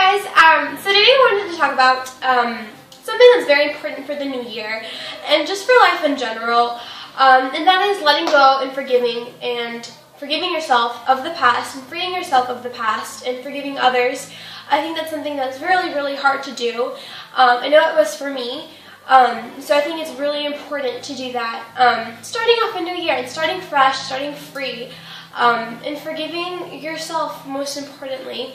guys, so today I wanted to talk about something that's very important for the new year and just for life in general, and that is letting go and forgiving yourself of the past and freeing yourself of the past and forgiving others. I think that's something that's really, really hard to do. I know it was for me, so I think it's really important to do that, starting off a new year and starting fresh, starting free, and forgiving yourself most importantly.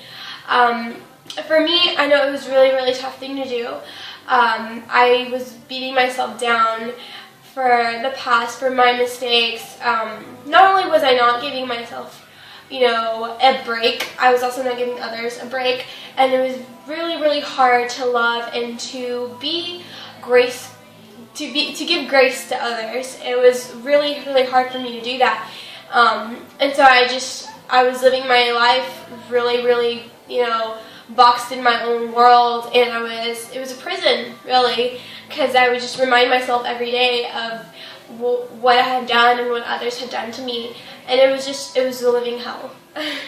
For me, I know it was really, really tough thing to do. I was beating myself down for the past, for my mistakes. Not only was I not giving myself, a break, I was also not giving others a break, and it was really, really hard to love and to be grace, to give grace to others. It was really, really hard for me to do that. And so I was living my life really, really, boxed in my own world, and it was a prison, really, because I would just remind myself every day of what I had done and what others had done to me, and it was a living hell.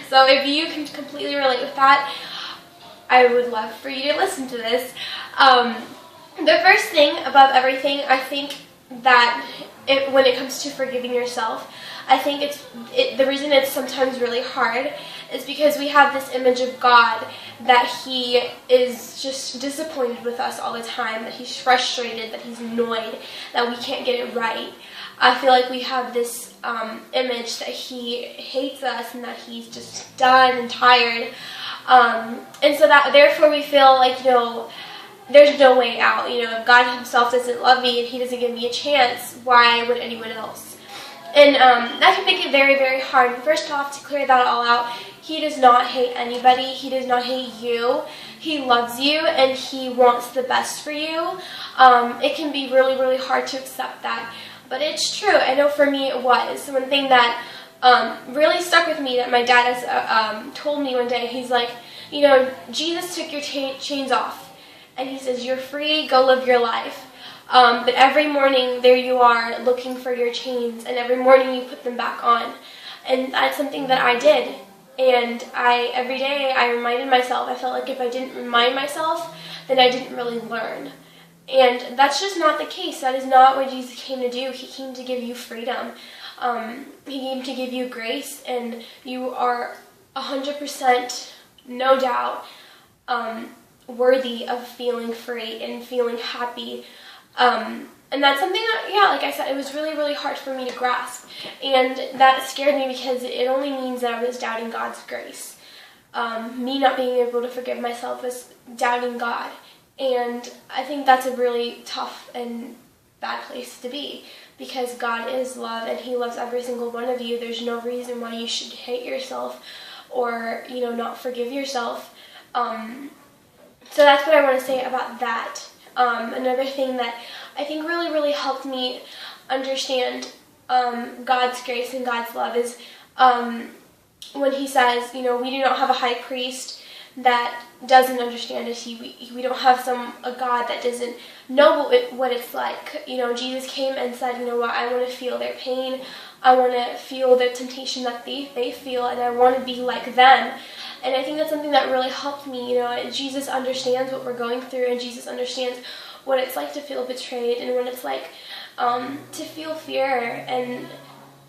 So if you can completely relate with that, I would love for you to listen to this. The first thing above everything, I think that when it comes to forgiving yourself, I think the reason it's sometimes really hard is because we have this image of God that He is just disappointed with us all the time, that He's frustrated, that He's annoyed, that we can't get it right. I feel like we have this image that He hates us and that He's just done and tired. And so that therefore we feel like, there's no way out. If God Himself doesn't love me and He doesn't give me a chance, why would anyone else? And that can make it very, very hard. First off, to clear that all out, He does not hate anybody. He does not hate you. He loves you and He wants the best for you. It can be really, really hard to accept that. But it's true. I know for me it was. One thing that really stuck with me that my dad has told me one day, he's like, Jesus took your chains off. And He says, you're free, go live your life. But every morning there you are looking for your chains, and every morning you put them back on. And that's something that I did. And every day I reminded myself. I felt like if I didn't remind myself, then I didn't really learn. And that's just not the case. That is not what Jesus came to do. He came to give you freedom. He came to give you grace, and you are 100%, no doubt, worthy of feeling free and feeling happy. And that's something that, like I said, it was really, really hard for me to grasp. And that scared me because it only means that I was doubting God's grace. Me not being able to forgive myself was doubting God. And I think that's a really tough and bad place to be, because God is love and He loves every single one of you. There's no reason why you should hate yourself or, not forgive yourself. So that's what I want to say about that. Another thing that I think really, really helped me understand God's grace and God's love is when He says, we do not have a high priest that doesn't understand us. We don't have a God that doesn't know what it's like. Jesus came and said, I want to feel their pain. I want to feel the temptation that they feel, and I want to be like them. And I think that's something that really helped me. Jesus understands what we're going through, and Jesus understands what it's like to feel betrayed and what it's like to feel fear. And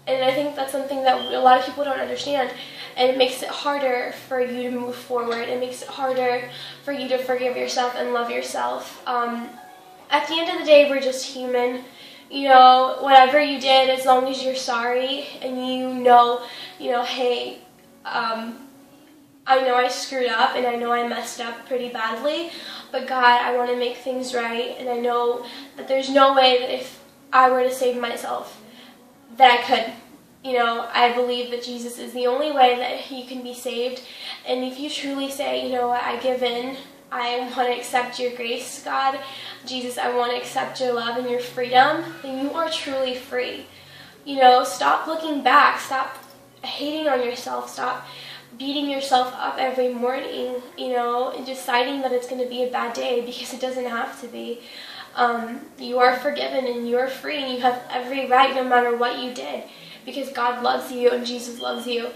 I think that's something that a lot of people don't understand. And it makes it harder for you to move forward. It makes it harder for you to forgive yourself and love yourself. At the end of the day, we're just human. Whatever you did, as long as you're sorry and hey, I know I screwed up and I know I messed up pretty badly, but God, I want to make things right, and I know that there's no way that if I were to save myself that I could. I believe that Jesus is the only way that you can be saved, and if you truly say, I give in, I want to accept your grace, God, Jesus, I want to accept your love and your freedom, then you are truly free. Stop looking back, stop hating on yourself, stop beating yourself up every morning, and deciding that it's going to be a bad day, because it doesn't have to be. You are forgiven and you are free, and you have every right no matter what you did, because God loves you and Jesus loves you.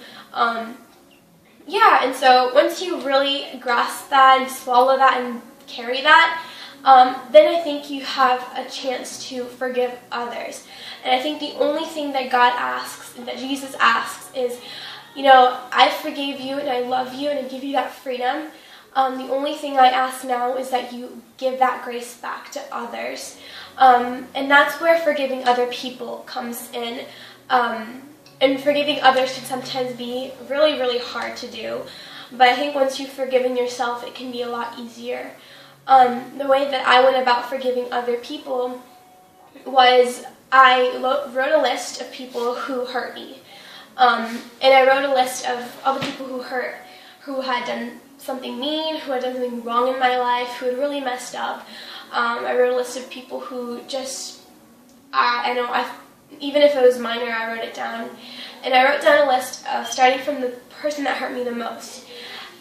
yeah, and so once you really grasp that and swallow that and carry that, then I think you have a chance to forgive others. And I think the only thing that God asks, that Jesus asks, is, I forgave you and I love you and I give you that freedom. The only thing I ask now is that you give that grace back to others. And that's where forgiving other people comes in. And forgiving others can sometimes be really, really hard to do. But I think once you've forgiven yourself, it can be a lot easier. The way that I went about forgiving other people was I wrote a list of people who hurt me. And I wrote a list of all the people who had done something mean, who had done something wrong in my life, who had really messed up. I wrote a list of people who just, even if it was minor, I wrote it down. And I wrote down a list starting from the person that hurt me the most.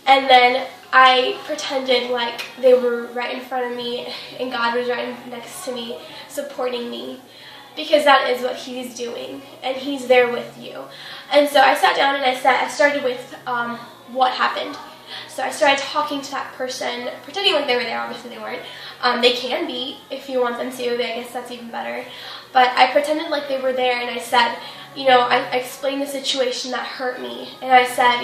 And then I pretended like they were right in front of me and God was right next to me, supporting me. Because that is what He's doing, and He's there with you. And so I sat down and I started with what happened. So I started talking to that person, pretending like they were there. Obviously they weren't. They can be if you want them to, but I guess that's even better. But I pretended like they were there, and I said, I explained the situation that hurt me. And I said,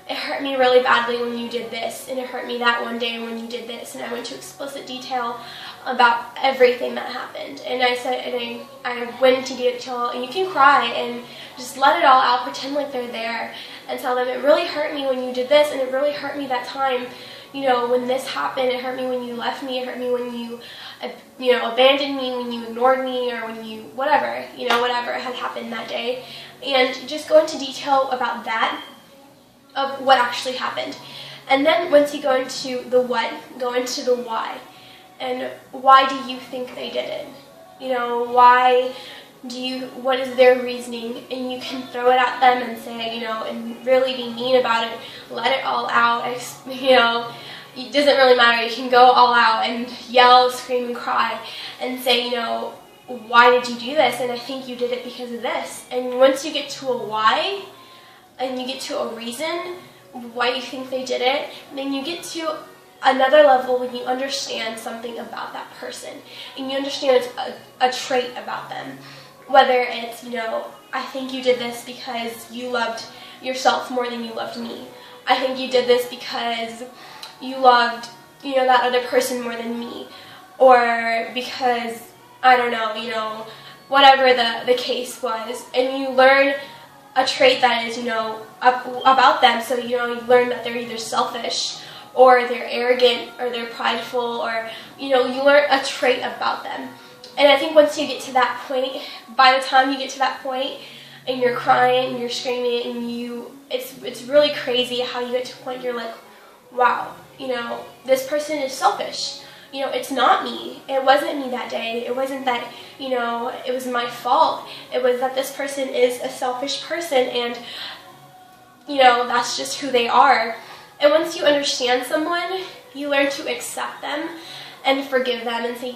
it hurt me really badly when you did this, and it hurt me that one day when you did this. And I went to explicit detail about everything that happened. And I said, and I went into detail, and you can cry and just let it all out, pretend like they're there, and tell them, it really hurt me when you did this, and it really hurt me that time, when this happened. It hurt me when you left me, it hurt me when you, abandoned me, when you ignored me, or when you, whatever had happened that day. And just go into detail about that, of what actually happened. And then once you go into the what, go into the why. And why do you think they did it? What is their reasoning? And you can throw it at them and say, and really be mean about it. Let it all out. It doesn't really matter. You can go all out and yell, scream, and cry and say, why did you do this? And I think you did it because of this. And once you get to a why, and you get to a reason why you think they did it, then you get to another level when you understand something about that person, and you understand it's a trait about them. Whether it's, I think you did this because you loved yourself more than you loved me. I think you did this because you loved, that other person more than me. Or because, I don't know, whatever the case was. And you learn a trait that is, about them. So, you learn that they're either selfish, or they're arrogant, or they're prideful, or, you learn a trait about them. And I think once you get to that point, by the time you get to that point, and you're crying, and you're screaming, and it's really crazy how you get to a point you're like, wow, this person is selfish. It's not me. It wasn't me that day. It wasn't that, it was my fault. It was that this person is a selfish person, and, that's just who they are. And once you understand someone, you learn to accept them and forgive them and say,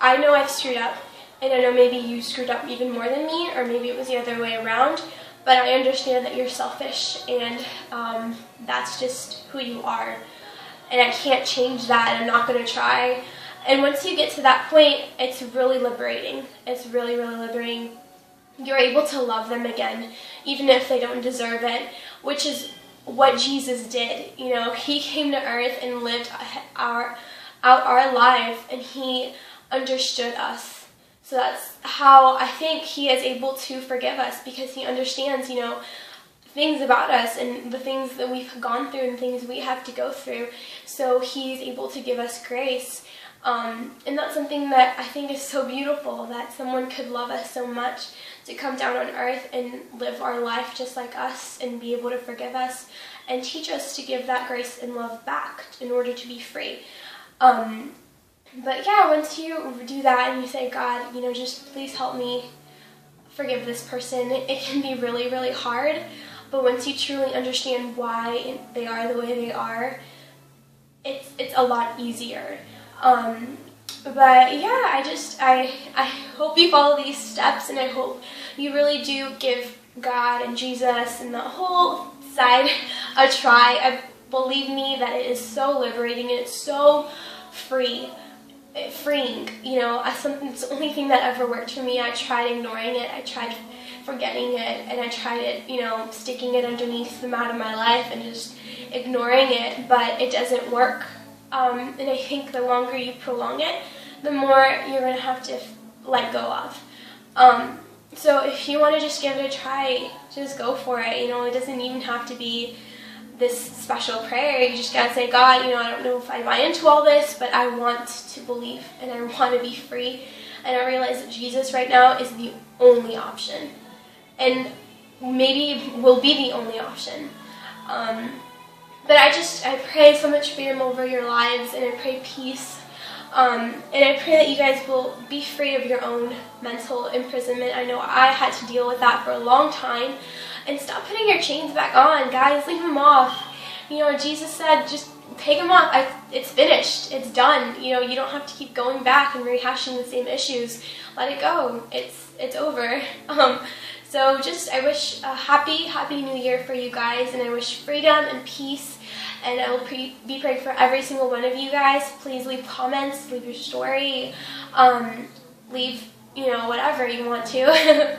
I know I've screwed up, and I know maybe you screwed up even more than me, or maybe it was the other way around, but I understand that you're selfish, and that's just who you are. And I can't change that, and I'm not going to try. And once you get to that point, it's really liberating. It's really, really liberating. You're able to love them again, even if they don't deserve it, which is what Jesus did. He came to earth and lived out our life, and He understood us. So that's how I think He is able to forgive us, because He understands, things about us and the things that we've gone through and things we have to go through. So He's able to give us grace. And that's something that I think is so beautiful, that someone could love us so much to come down on earth and live our life just like us and be able to forgive us and teach us to give that grace and love back in order to be free. But yeah, once you do that and you say, God, just please help me forgive this person, it can be really, really hard. But once you truly understand why they are the way they are, it's a lot easier. But yeah, I hope you follow these steps, and I hope you really do give God and Jesus and the whole inside a try, believe me that it is so liberating and it's so freeing. It's the only thing that ever worked for me. I tried ignoring it, I tried forgetting it, and I tried it, sticking it underneath the mat of my life and just ignoring it, but it doesn't work. And I think the longer you prolong it, the more you're going to have to let go of. So if you want to just give it a try, just go for it. It doesn't even have to be this special prayer. You just gotta say, God, I don't know if I buy into all this, but I want to believe and I want to be free. And I realize that Jesus right now is the only option. And maybe will be the only option. But I pray so much freedom over your lives, and I pray peace. And I pray that you guys will be free of your own mental imprisonment. I know I had to deal with that for a long time. And stop putting your chains back on, guys. Leave them off. Jesus said, just take them off. It's finished. It's done. You don't have to keep going back and rehashing the same issues. Let it go. It's over. So I wish a happy new year for you guys, and I wish freedom and peace. And I will be praying for every single one of you guys. Please leave comments, leave your story, leave whatever you want to,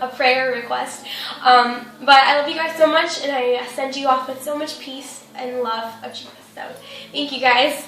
a prayer request. But I love you guys so much, and I send you off with so much peace and love of Jesus. So thank you guys.